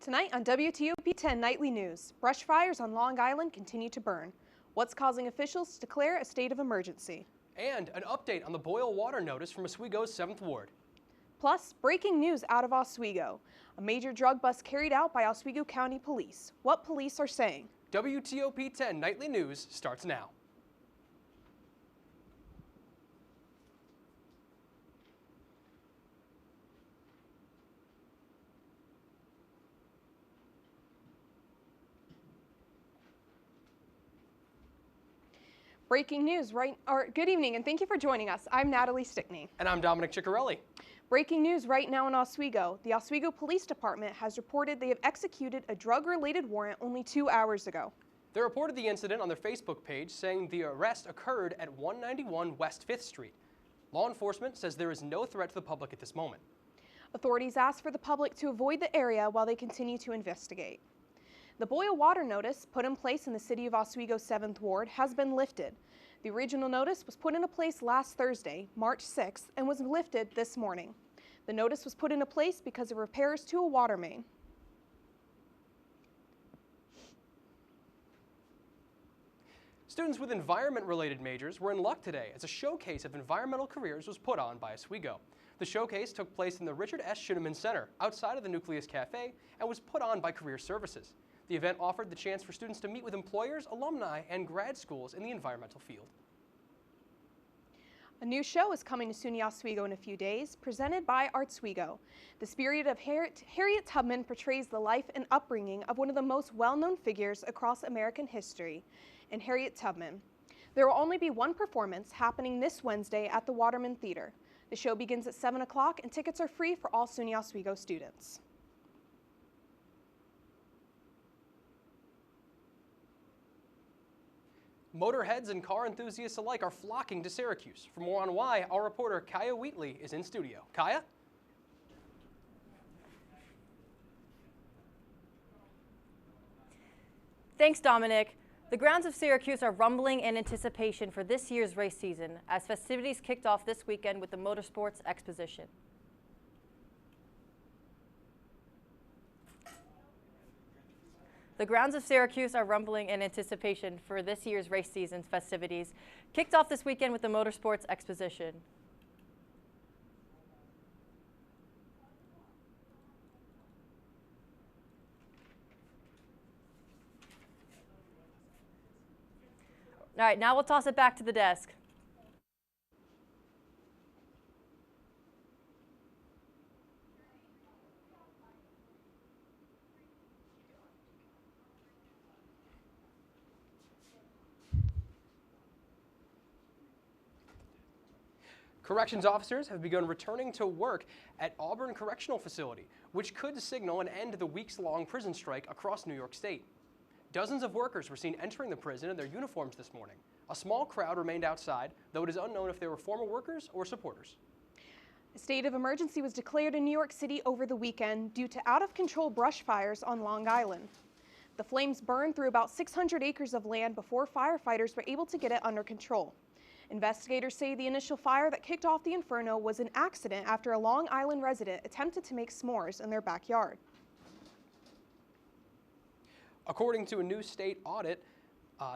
Tonight on WTOP-10 Nightly News, brush fires on Long Island continue to burn. What's causing officials to declare a state of emergency? And an update on the boil water notice from Oswego's 7th Ward. Plus, breaking news out of Oswego. A major drug bust carried out by Oswego County Police. What police are saying? WTOP-10 Nightly News starts now. Breaking news good evening and thank you for joining us. I'm Natalie Stickney. And I'm Dominic Ciccarelli. Breaking news right now in Oswego. The Oswego Police Department has reported they have executed a drug-related warrant only 2 hours ago. They reported the incident on their Facebook page, saying the arrest occurred at 191 West 5th Street. Law enforcement says there is no threat to the public at this moment. Authorities asked for the public to avoid the area while they continue to investigate. The boil water notice put in place in the City of Oswego's 7th Ward has been lifted. The original notice was put into place last Thursday, March 6th, and was lifted this morning. The notice was put into place because of repairs to a water main. Students with environment-related majors were in luck today as a showcase of environmental careers was put on by Oswego. The showcase took place in the Richard S. Schuneman Center outside of the Nucleus Cafe and was put on by Career Services. The event offered the chance for students to meet with employers, alumni, and grad schools in the environmental field. A new show is coming to SUNY Oswego in a few days, presented by Artswego. The spirit of Harriet Tubman portrays the life and upbringing of one of the most well-known figures across American history, and Harriet Tubman. There will only be one performance happening this Wednesday at the Waterman Theater. The show begins at 7 o'clock and tickets are free for all SUNY Oswego students. Motorheads and car enthusiasts alike are flocking to Syracuse. For more on why, our reporter Kaya Wheatley is in studio. Kaya? Thanks, Dominic. The grounds of Syracuse are rumbling in anticipation for this year's race season as festivities kicked off this weekend with the Motorsports Exposition. The grounds of Syracuse are rumbling in anticipation for this year's race season's festivities, kicked off this weekend with the Motorsports Exposition. All right, now we'll toss it back to the desk. Corrections officers have begun returning to work at Auburn Correctional Facility, which could signal an end to the weeks-long prison strike across New York State. Dozens of workers were seen entering the prison in their uniforms this morning. A small crowd remained outside, though it is unknown if they were former workers or supporters. A state of emergency was declared in New York City over the weekend due to out-of-control brush fires on Long Island. The flames burned through about 600 acres of land before firefighters were able to get it under control. Investigators say the initial fire that kicked off the inferno was an accident after a Long Island resident attempted to make s'mores in their backyard. According to a new state audit,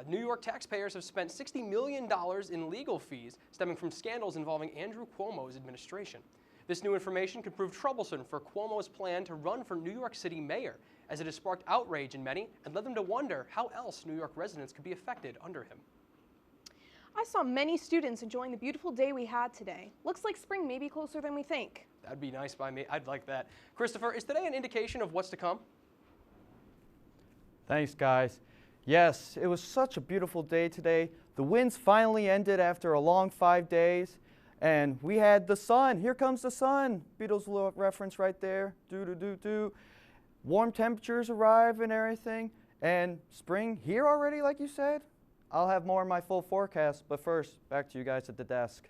New York taxpayers have spent $60 million in legal fees stemming from scandals involving Andrew Cuomo's administration. This new information could prove troublesome for Cuomo's plan to run for New York City mayor, as it has sparked outrage in many and led them to wonder how else New York residents could be affected under him. I saw many students enjoying the beautiful day we had today. Looks like spring may be closer than we think. That'd be nice by me. I'd like that. Christopher, is today an indication of what's to come? Thanks, guys. Yes, it was such a beautiful day today. The winds finally ended after a long 5 days, and we had the sun. Here comes the sun. Beatles little reference right there. Do-do-do-do. Warm temperatures arrive and everything, and spring here already, like you said. I'll have more in my full forecast, but first, back to you guys at the desk.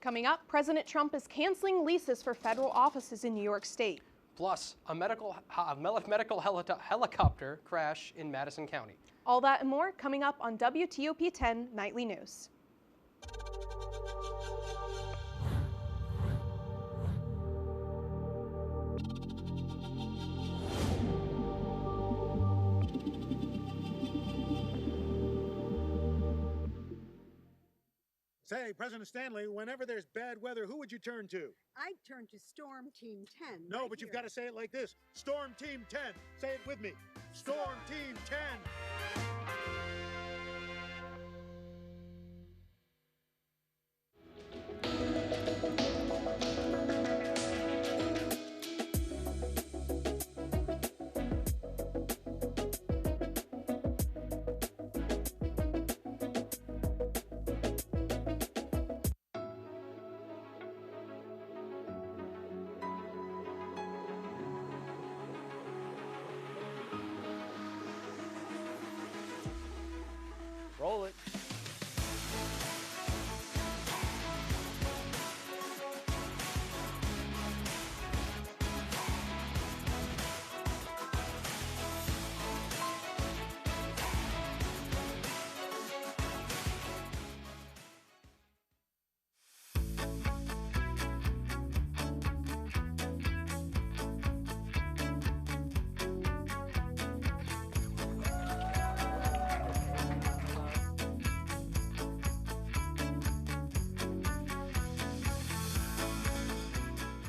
Coming up, President Trump is canceling leases for federal offices in New York State. Plus, a medical helicopter crash in Madison County. All that and more coming up on WTOP-10 Nightly News. Say, President Stanley, whenever there's bad weather, who would you turn to? I'd turn to Storm Team 10. No, right but you've here. got to say it like this. Storm Team 10. Say it with me. Storm Team 10. Roll it.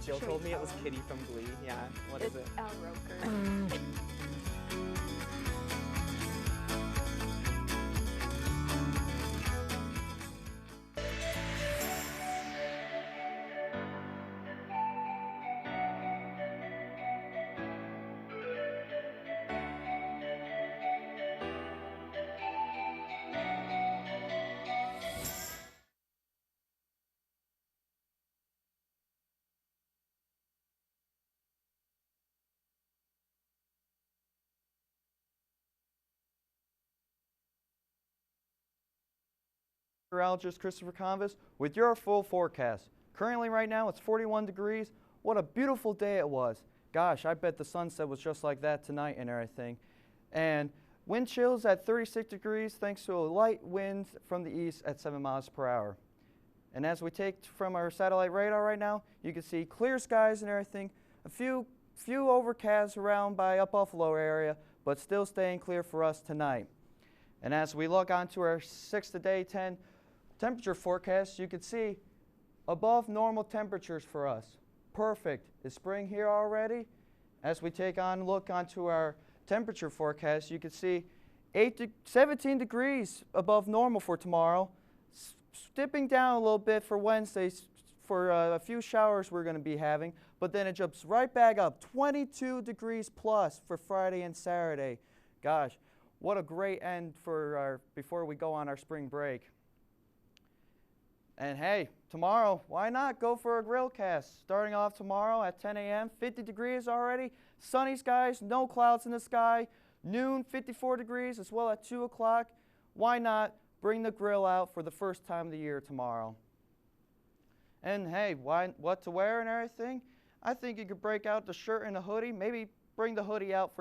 Jill told me it was Kitty from Glee. Yeah, what is it? Al Roker. Meteorologist Christopher Convis with your full forecast. Currently right now it's 41 degrees. What a beautiful day it was. Gosh, I bet the sunset was just like that tonight and everything. And wind chills at 36 degrees thanks to a light wind from the east at 7 miles per hour. And as we take from our satellite radar right now, you can see clear skies and everything. A few overcasts around by up Buffalo area, but still staying clear for us tonight. And as we look onto our 6-to-day-10 temperature forecast, you can see above normal temperatures for us. Perfect. Is spring here already? As we look onto our temperature forecast, you can see 17 degrees above normal for tomorrow, dipping down a little bit for Wednesday for a few showers we're going to be having, but then it jumps right back up, 22 degrees plus for Friday and Saturday. Gosh, what a great end for before we go on our spring break. And hey, tomorrow, why not go for a grill cast? Starting off tomorrow at 10 a.m., 50 degrees already, sunny skies, no clouds in the sky, noon, 54 degrees, as well at 2 o'clock. Why not bring the grill out for the first time of the year tomorrow? And hey, what to wear and everything? I think you could break out the shirt and the hoodie, maybe bring the hoodie out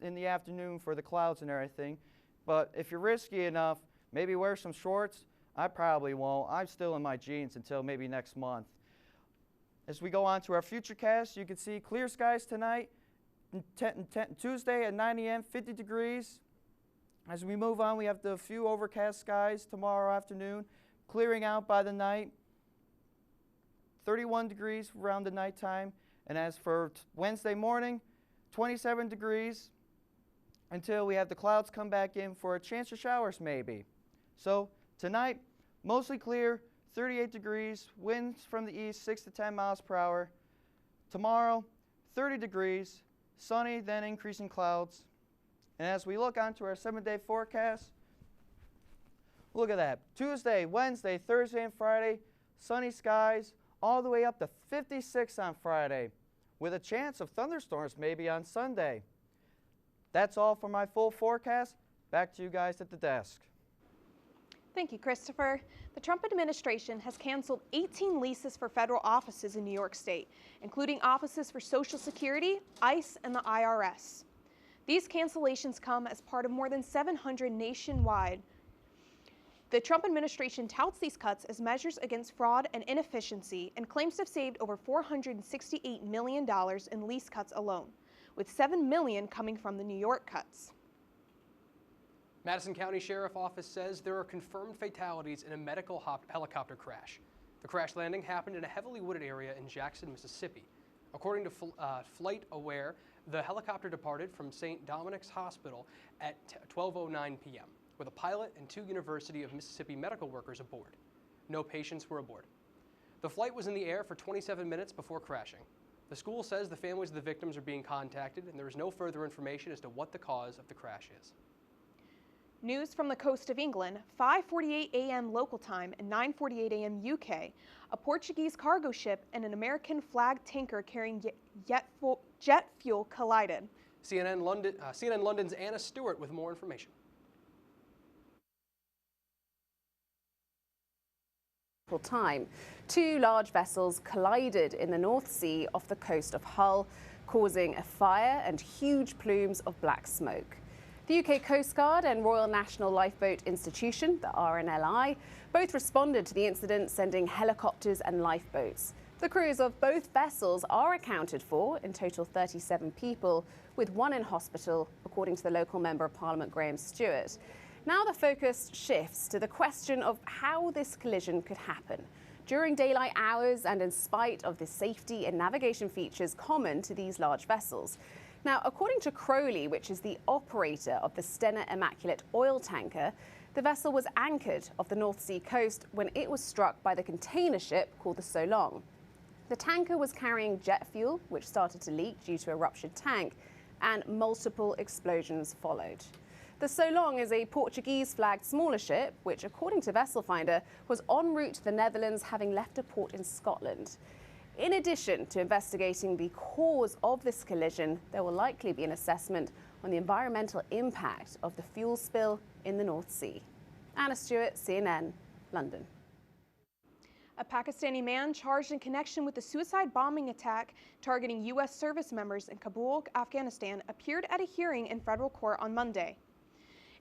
in the afternoon for the clouds and everything. But if you're risky enough, maybe wear some shorts. I probably won't. I'm still in my jeans until maybe next month. As we go on to our future cast, you can see clear skies tonight, Tuesday at 9 a.m., 50 degrees. As we move on, we have the few overcast skies tomorrow afternoon, clearing out by the night, 31 degrees around the nighttime. And as for Wednesday morning, 27 degrees until we have the clouds come back in for a chance of showers maybe. So tonight, mostly clear, 38 degrees, winds from the east 6 to 10 miles per hour. Tomorrow, 30 degrees, sunny, then increasing clouds. And as we look onto our 7-day forecast, look at that. Tuesday, Wednesday, Thursday, and Friday, sunny skies, all the way up to 56 on Friday, with a chance of thunderstorms maybe on Sunday. That's all for my full forecast. Back to you guys at the desk. Thank you, Christopher. The Trump administration has canceled 18 leases for federal offices in New York State, including offices for Social Security, ICE, and the IRS. These cancellations come as part of more than 700 nationwide. The Trump administration touts these cuts as measures against fraud and inefficiency and claims to have saved over $468 million in lease cuts alone, with $7 million coming from the New York cuts. Madison County Sheriff Office says there are confirmed fatalities in a medical helicopter crash. The crash landing happened in a heavily wooded area in Jackson, Mississippi. According to Flight Aware, the helicopter departed from St. Dominic's Hospital at 12:09 p.m. with a pilot and 2 University of Mississippi medical workers aboard. No patients were aboard. The flight was in the air for 27 minutes before crashing. The school says the families of the victims are being contacted, and there is no further information as to what the cause of the crash is. News from the coast of England, 5:48 a.m. local time and 9:48 a.m. UK, a Portuguese cargo ship and an American flagged tanker carrying jet fuel collided. CNN London's Anna Stewart with more information. Time. 2 large vessels collided in the North Sea off the coast of Hull, causing a fire and huge plumes of black smoke. The UK Coast Guard and Royal National Lifeboat Institution, the RNLI, both responded to the incident, sending helicopters and lifeboats. The crews of both vessels are accounted for, in total 37 people, with 1 in hospital, according to the local Member of Parliament Graham Stewart. Now the focus shifts to the question of how this collision could happen. During daylight hours and in spite of the safety and navigation features common to these large vessels. Now, according to Crowley, which is the operator of the Stena Immaculate oil tanker, the vessel was anchored off the North Sea coast when it was struck by the container ship called the So Long. The tanker was carrying jet fuel, which started to leak due to a ruptured tank, and multiple explosions followed. The So Long is a Portuguese-flagged smaller ship, which, according to Vessel Finder, was en route to the Netherlands, having left a port in Scotland. In addition to investigating the cause of this collision, there will likely be an assessment on the environmental impact of the fuel spill in the North Sea. Anna Stewart, CNN, London. A Pakistani man charged in connection with the suicide bombing attack targeting U.S. service members in Kabul, Afghanistan, appeared at a hearing in federal court on Monday.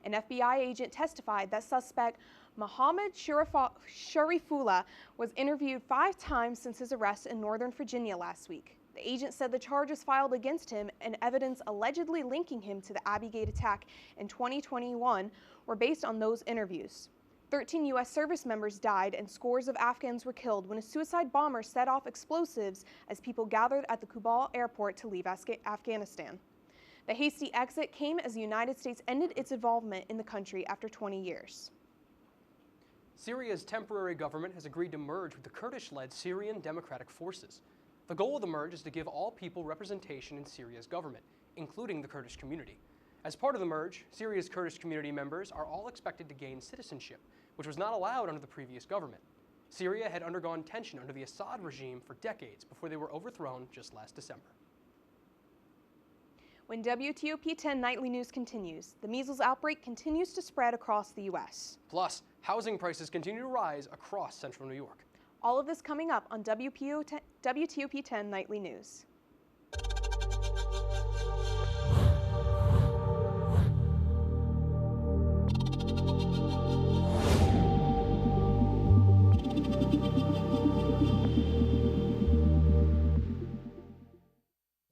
An FBI agent testified that suspect Mohammed Sharifullah was interviewed 5 times since his arrest in Northern Virginia last week. The agent said the charges filed against him and evidence allegedly linking him to the Abbey Gate attack in 2021 were based on those interviews. 13 U.S. service members died and scores of Afghans were killed when a suicide bomber set off explosives as people gathered at the Kabul airport to leave Afghanistan. The hasty exit came as the United States ended its involvement in the country after 20 years. Syria's temporary government has agreed to merge with the Kurdish-led Syrian Democratic Forces. The goal of the merge is to give all people representation in Syria's government, including the Kurdish community. As part of the merge, Syria's Kurdish community members are all expected to gain citizenship, which was not allowed under the previous government. Syria had undergone tension under the Assad regime for decades before they were overthrown just last December. When WTOP-10 Nightly News continues, the measles outbreak continues to spread across the U.S. Plus, housing prices continue to rise across central New York. All of this coming up on WTOP-10 Nightly News.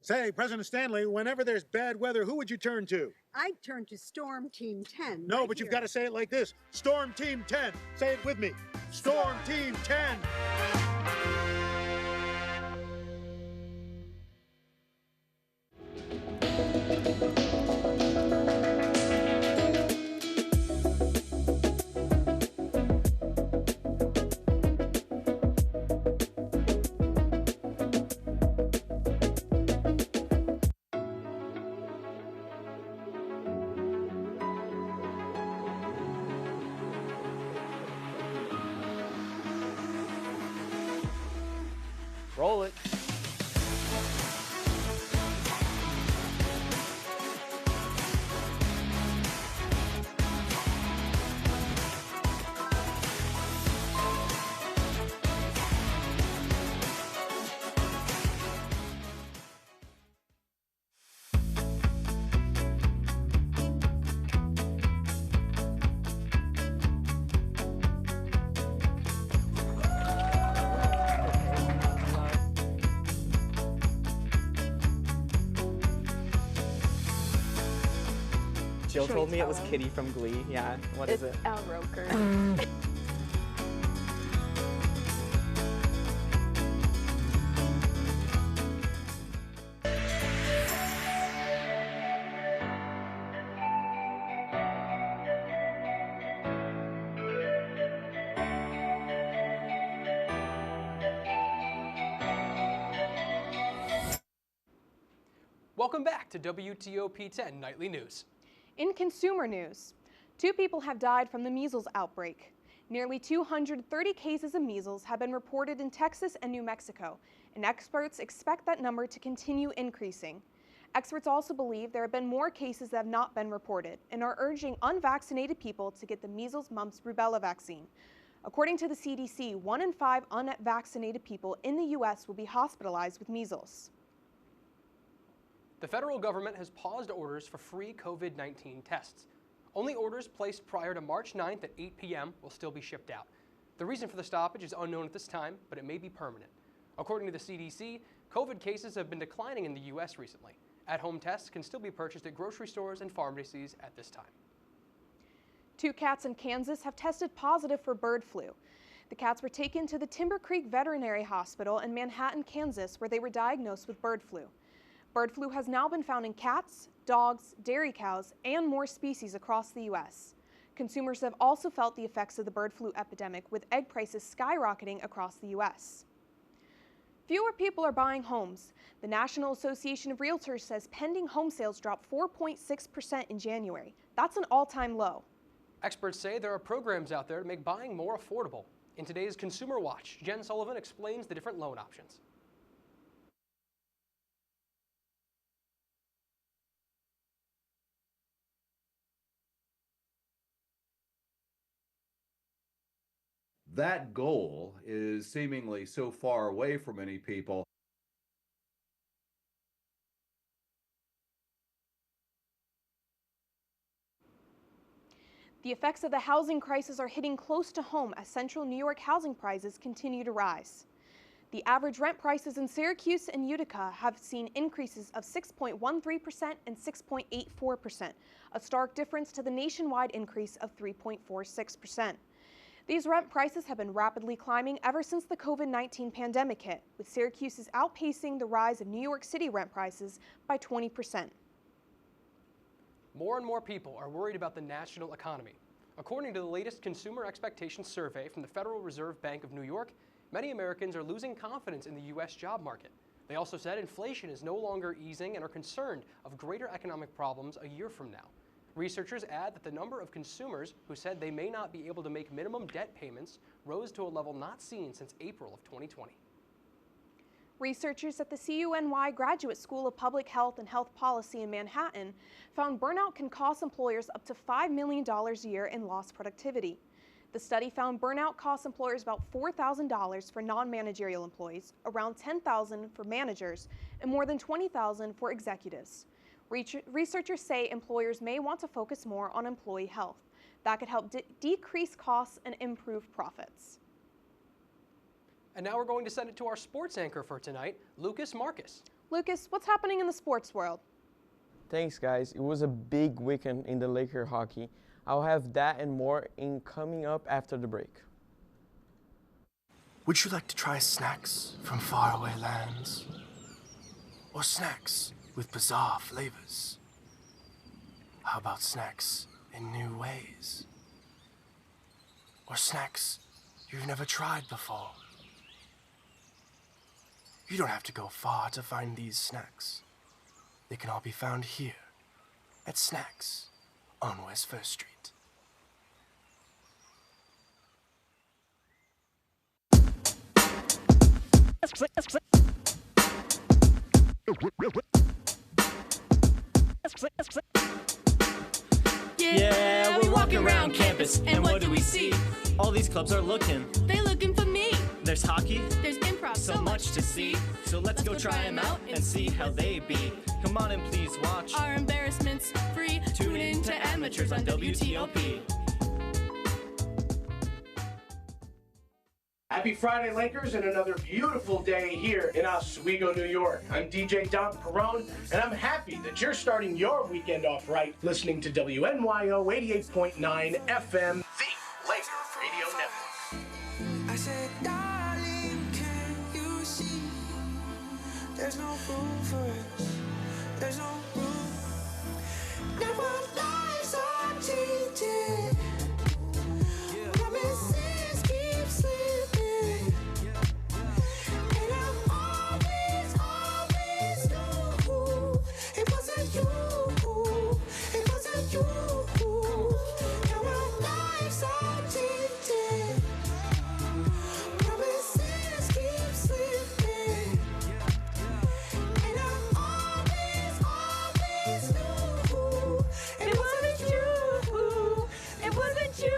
Say, President Stanley, whenever there's bad weather, who would you turn to? I'd turn to Storm Team 10. No, right but you've here. got to say it like this. Storm Team 10. Say it with me. Storm Team 10. Roll it. Jill told me it was Kitty from Glee. Yeah, what is it? Al Roker. Welcome back to WTOP-10 Nightly News. In consumer news, 2 people have died from the measles outbreak. Nearly 230 cases of measles have been reported in Texas and New Mexico, and experts expect that number to continue increasing. Experts also believe there have been more cases that have not been reported and are urging unvaccinated people to get the measles, mumps, rubella vaccine. According to the CDC, 1 in 5 unvaccinated people in the U.S. will be hospitalized with measles. The federal government has paused orders for free COVID-19 tests. Only orders placed prior to March 9th at 8 p.m. will still be shipped out. The reason for the stoppage is unknown at this time, but it may be permanent. According to the CDC, COVID cases have been declining in the U.S. recently. At-home tests can still be purchased at grocery stores and pharmacies at this time. 2 cats in Kansas have tested positive for bird flu. The cats were taken to the Timber Creek Veterinary Hospital in Manhattan, Kansas, where they were diagnosed with bird flu. Bird flu has now been found in cats, dogs, dairy cows, and more species across the U.S. Consumers have also felt the effects of the bird flu epidemic, with egg prices skyrocketing across the U.S. Fewer people are buying homes. The National Association of Realtors says pending home sales dropped 4.6% in January. That's an all-time low. Experts say there are programs out there to make buying more affordable. In today's Consumer Watch, Jen Sullivan explains the different loan options. That goal is seemingly so far away from many people. The effects of the housing crisis are hitting close to home as central New York housing prices continue to rise. The average rent prices in Syracuse and Utica have seen increases of 6.13% and 6.84%, a stark difference to the nationwide increase of 3.46%. These rent prices have been rapidly climbing ever since the COVID-19 pandemic hit, with Syracuse's outpacing the rise of New York City rent prices by 20%. More and more people are worried about the national economy. According to the latest Consumer Expectations Survey from the Federal Reserve Bank of New York, many Americans are losing confidence in the U.S. job market. They also said inflation is no longer easing and are concerned of greater economic problems a year from now. Researchers add that the number of consumers who said they may not be able to make minimum debt payments rose to a level not seen since April of 2020. Researchers at the CUNY Graduate School of Public Health and Health Policy in Manhattan found burnout can cost employers up to $5 million a year in lost productivity. The study found burnout costs employers about $4,000 for non-managerial employees, around $10,000 for managers, and more than $20,000 for executives. Researchers say employers may want to focus more on employee health. That could help decrease costs and improve profits. And now we're going to send it to our sports anchor for tonight, Lucas Marcus. Lucas, what's happening in the sports world? Thanks, guys. It was a big weekend in the Laker hockey. I'll have that and more in coming up after the break. Would you like to try snacks from faraway lands? Or snacks with bizarre flavors? How about snacks in new ways? Or snacks you've never tried before? You don't have to go far to find these snacks. They can all be found here at Snacks on West 1st Street. Yeah, we're walking around campus, and what do we see? All these clubs are looking. They looking for me. There's hockey. There's improv, So much to see. So let's go try them out and see how they be. Come on and please watch. Our embarrassments free. Tune in to Amateurs on WTOP. Happy Friday, Lakers, and another beautiful day here in Oswego, New York. I'm DJ Don Perone, and I'm happy that you're starting your weekend off right listening to WNYO 88.9 FM, the Laker Radio Network. I said, darling, can you see? There's no room for us. There's no room. Now our lives are changing. Promises keep slipping. And I always knew it wasn't you. It wasn't you. Now our lives are changing. Promises keep slipping. And I always knew it wasn't you. It wasn't you.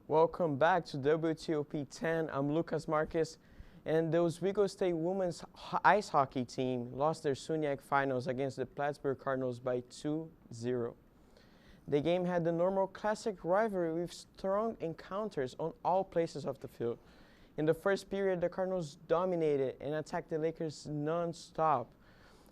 Welcome back to WTOP-10. I'm Lucas Marquez, and the Oswego State women's ice hockey team lost their SUNYAC finals against the Plattsburgh Cardinals by 2-0. The game had the normal classic rivalry with strong encounters on all places of the field. In the first period, the Cardinals dominated and attacked the Lakers non-stop.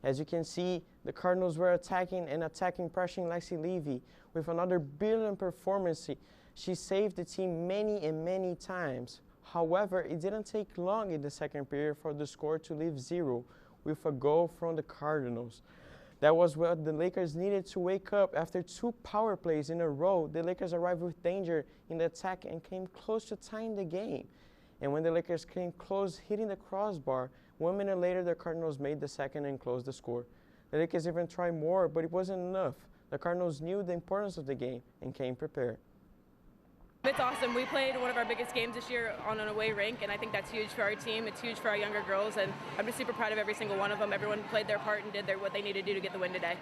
As you can see, the Cardinals were attacking, pressuring Lexi Levy with another brilliant performance. She saved the team many and many times. However, it didn't take long in the second period for the score to leave 0 with a goal from the Cardinals. That was what the Lakers needed to wake up. After 2 power plays in a row, the Lakers arrived with danger in the attack and came close to tying the game. And when the Lakers came close, hitting the crossbar, 1 minute later, the Cardinals made the second and closed the score. The Lakers even tried more, but it wasn't enough. The Cardinals knew the importance of the game and came prepared. It's awesome. We played one of our biggest games this year on an away rink, and I think that's huge for our team. It's huge for our younger girls, and I'm just super proud of every single one of them. Everyone played their part and did what they needed to do to get the win today.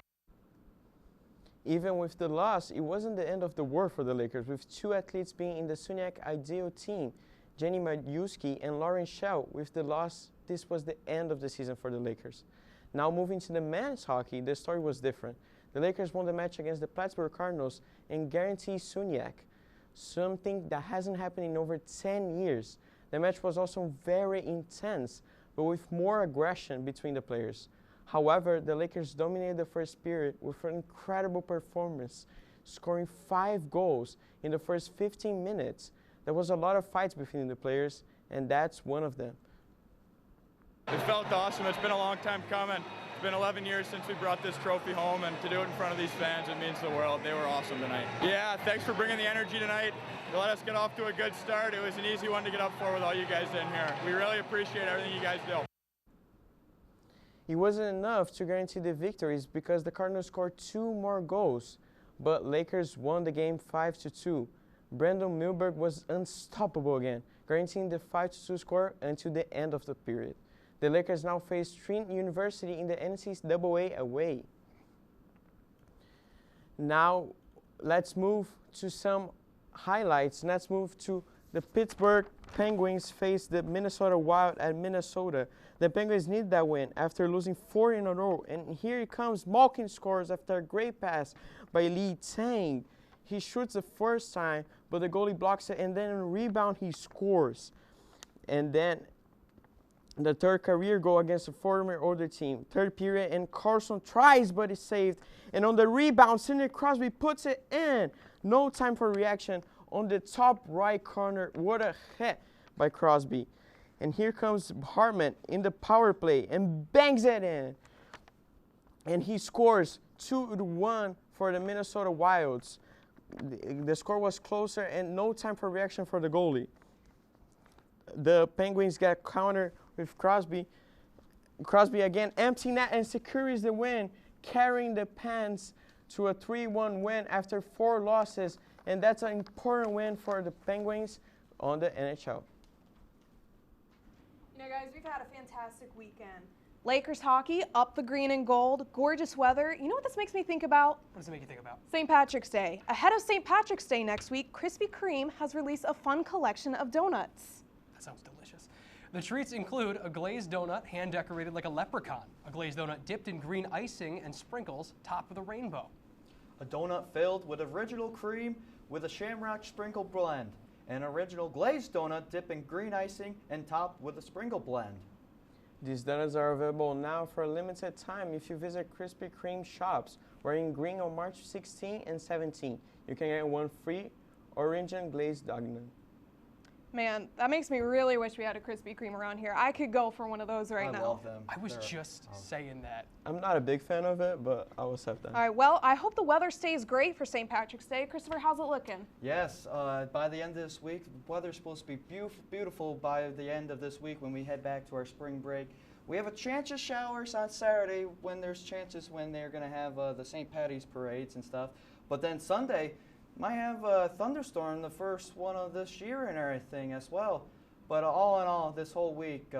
Even with the loss, it wasn't the end of the world for the Lakers, with 2 athletes being in the SUNYAC ideal team, Jenny Majewski and Lauren Schell. With the loss, this was the end of the season for the Lakers. Now moving to the men's hockey, the story was different. The Lakers won the match against the Plattsburgh Cardinals and guaranteed SUNYAC, something that hasn't happened in over 10 years. The match was also very intense, but with more aggression between the players. However, the Lakers dominated the first period with an incredible performance, scoring 5 goals in the first 15 minutes. There was a lot of fights between the players, and that's one of them. It felt awesome. It's been a long time coming. It's been 11 years since we brought this trophy home, and to do it in front of these fans, it means the world. They were awesome tonight. Yeah, thanks for bringing the energy tonight. You let us get off to a good start. It was an easy one to get up for with all you guys in here. We really appreciate everything you guys do. It wasn't enough to guarantee the victories because the Cardinals scored 2 more goals, but Lakers won the game 5-2. Brandon Milberg was unstoppable again, guaranteeing the 5-2 score until the end of the period. The Lakers now face Trent University in the NCAA away. Now, let's move to some highlights. Let's move to the Pittsburgh Penguins face the Minnesota Wild at Minnesota. The Penguins need that win after losing 4 in a row. And here it comes. Malkin scores after a great pass by Lee Tang. He shoots the first time, but the goalie blocks it, and then on a rebound he scores. And then the third career goal against a former older team. Third period, and Carlson tries, but is saved. And on the rebound, Sidney Crosby puts it in. No time for reaction on the top right corner. What a hit by Crosby. And here comes Hartman in the power play and bangs it in. And he scores 2-1 for the Minnesota Wilds. The score was closer and no time for reaction for the goalie. The Penguins got counter with Crosby. Crosby again, empty net and secures the win, carrying the Pens to a 3-1 win after 4 losses. And that's an important win for the Penguins on the NHL. You know, guys, we've had a fantastic weekend. Lakers hockey, up the green and gold, gorgeous weather. You know what this makes me think about? What does it make you think about? St. Patrick's Day. Ahead of St. Patrick's Day next week, Krispy Kreme has released a fun collection of donuts. sounds delicious. The treats include a glazed donut hand-decorated like a leprechaun, a glazed donut dipped in green icing and sprinkles topped with a rainbow, a donut filled with original cream with a shamrock sprinkle blend, an original glazed donut dipped in green icing and topped with a sprinkle blend. These donuts are available now for a limited time if you visit Krispy Kreme shops. We're in Green on March 16 and 17. You can get one free orange and glazed donut. Man, that makes me really wish we had a Krispy Kreme around here. I could go for one of those right now. I love them. I was just saying that. I'm not a big fan of it, but I'll accept that. All right, well, I hope the weather stays great for St. Patrick's Day. Christopher, how's it looking? Yes, by the end of this week, the weather's supposed to be beautiful by the end of this week when we head back to our spring break. We have a chance of showers on Saturday when there's chances when they're going to have the St. Patty's parades and stuff. But then Sunday, might have a thunderstorm, the first one of this year and everything as well. But all in all, this whole week,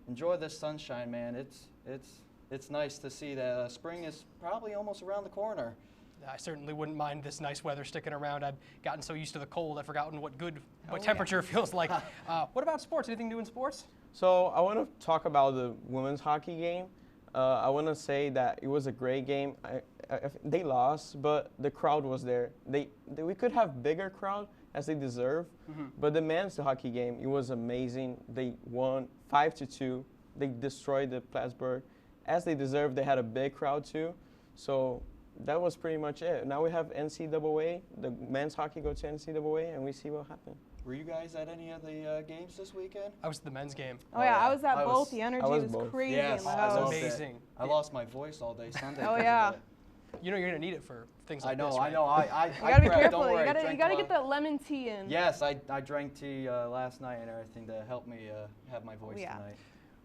enjoy this sunshine, man. It's nice to see that spring is probably almost around the corner. I certainly wouldn't mind this nice weather sticking around. I've gotten so used to the cold, I've forgotten what temperature feels like. What about sports? Anything new in sports? So I want to talk about the women's hockey game. I want to say that it was a great game. They lost, but the crowd was there. We could have bigger crowd as they deserve, but the men's hockey game, it was amazing. They won 5-2. They destroyed the Plattsburgh. As they deserved, they had a big crowd too. So that was pretty much it. Now we have NCAA. The men's hockey go to NCAA, and we see what happens. Were you guys at any of the games this weekend? I was at the men's game. Oh yeah, I was at both. The energy was crazy. Yes, in the it house. was amazing. I lost my voice all day Sunday. Oh yeah. You know you're gonna need it for things like this. I know. I you gotta be prepped, careful. don't worry, You gotta get that lemon tea in. Yes, I drank tea last night and everything to help me have my voice tonight.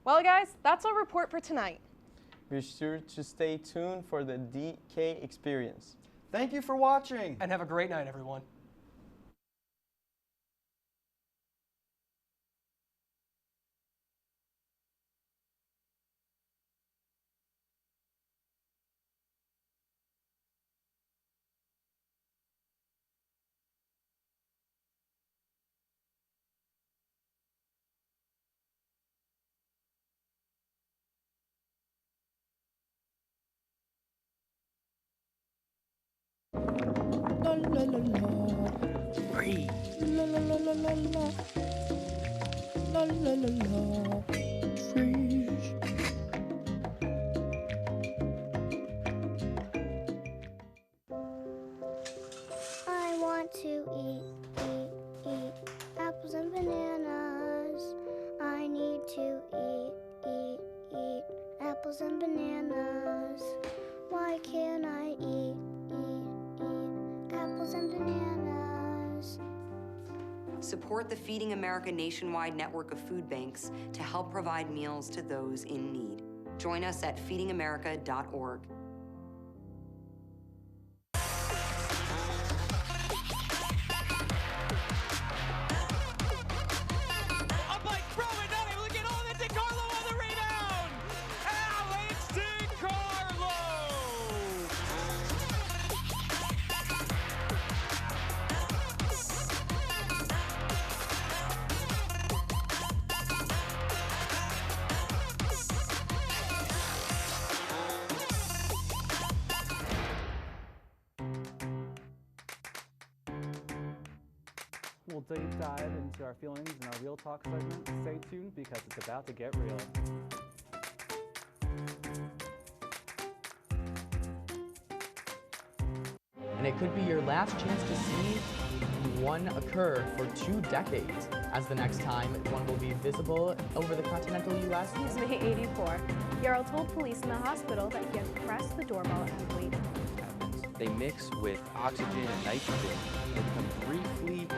Well, guys, that's our report for tonight. Be sure to stay tuned for the DK Experience. Thank you for watching. And have a great night, everyone. La la la la. Breathe. La la la la la la. La la la la. Freeze. I want to eat apples and bananas. I need to eat apples and bananas. Why can't I eat apples and bananas? Support the Feeding America nationwide network of food banks to help provide meals to those in need. Join us at feedingamerica.org. We'll deep dive into our feelings in our Real Talk segment. Stay tuned because it's about to get real. And it could be your last chance to see one occur for 2 decades, as the next time one will be visible over the continental U.S. He's May 84. Yarrow told police in the hospital that he had pressed the doorbell and waited. They mix with oxygen and nitrogen and become briefly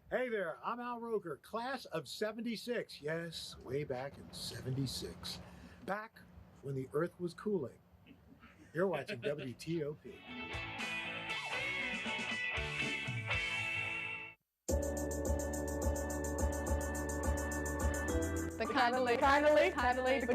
Hey there, I'm Al Roker, class of 76. Yes, way back in 76. Back when the Earth was cooling. You're watching WTOP. The kind of lady